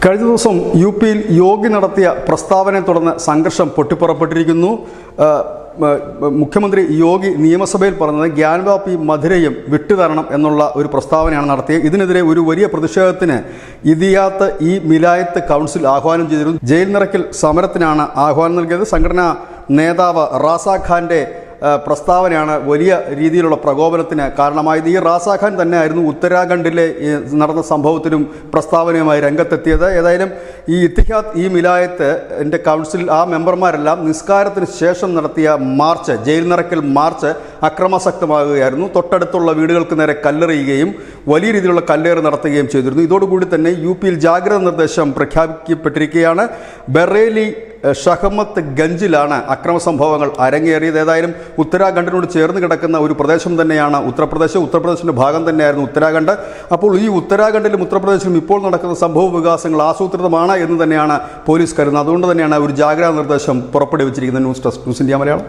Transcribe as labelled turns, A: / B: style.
A: കഴിഞ്ഞ ദിവസം യു.പിയിൽ യോഗി നടത്തിയ പ്രസ്താവനയെ തുടർന്ന് സംഘർഷം പൊട്ടിപ്പുറപ്പെട്ടിരിക്കുന്നു. മുഖ്യമന്ത്രി യോഗി നിയമസഭയിൽ പറഞ്ഞത് ഗ്യാൻവാപ്പി മധുരയും വിട്ടുതരണം എന്നുള്ള ഒരു പ്രസ്താവനയാണ് നടത്തിയത്. ഇതിനെതിരെ ഒരു വലിയ പ്രതിഷേധത്തിന് ഇദിയാത്ത് ഇ മിലായത്ത് കൗൺസിൽ ആഹ്വാനം ചെയ്തിരുന്നു. ജയിൽ നിറയ്ക്കൽ സമരത്തിനാണ് ആഹ്വാനം നൽകിയത്. സംഘടനാ നേതാവ് റാസാ ഖാന്റെ പ്രസ്താവനയാണ് വലിയ രീതിയിലുള്ള പ്രകോപനത്തിന് കാരണമായത്. ഈ റാസാ ഖാൻ തന്നെയായിരുന്നു ഉത്തരാഖണ്ഡിലെ നടന്ന സംഭവത്തിനും പ്രസ്താവനയുമായി രംഗത്തെത്തിയത്. ഏതായാലും ഈ ഇത്തിഹാദ് ഇ മിലായത്ത് എൻ്റെ കൗൺസിൽ ആ മെമ്പർമാരെല്ലാം നിസ്കാരത്തിന് ശേഷം നടത്തിയ മാർച്ച്, ജയിൽ നിറയ്ക്കൽ മാർച്ച് അക്രമാസക്തമാകുകയായിരുന്നു. തൊട്ടടുത്തുള്ള വീടുകൾക്ക് നേരെ കല്ലെറിയുകയും വലിയ രീതിയിലുള്ള കല്ലേറ് നടത്തുകയും ചെയ്തിരുന്നു. ഇതോടുകൂടി തന്നെ യു.പിയിൽ ജാഗ്രതാ നിർദ്ദേശം പ്രഖ്യാപിക്കപ്പെട്ടിരിക്കുകയാണ്. ബറേലി ഷഹമത്ത് ഗഞ്ചിലാണ് അക്രമ സംഭവങ്ങൾ അരങ്ങേറിയത്. ഏതായാലും ഉത്തരാഖണ്ഡിനോട് ചേർന്ന് കിടക്കുന്ന ഒരു പ്രദേശം തന്നെയാണ് ഉത്തർപ്രദേശിൻ്റെ ഭാഗം തന്നെയായിരുന്നു ഉത്തരാഖണ്ഡ്. അപ്പോൾ ഈ ഉത്തരാഖണ്ഡിലും ഉത്തർപ്രദേശിലും ഇപ്പോൾ നടക്കുന്ന സംഭവ വികാസങ്ങൾ ആസൂത്രിതമാണ് എന്ന് തന്നെയാണ് പോലീസ് കരുതുന്നത്. അതുകൊണ്ട് തന്നെയാണ് ഒരു ജാഗ്രതാ നിർദ്ദേശം പുറപ്പെടുവിച്ചിരിക്കുന്നത്. News India Malayalam.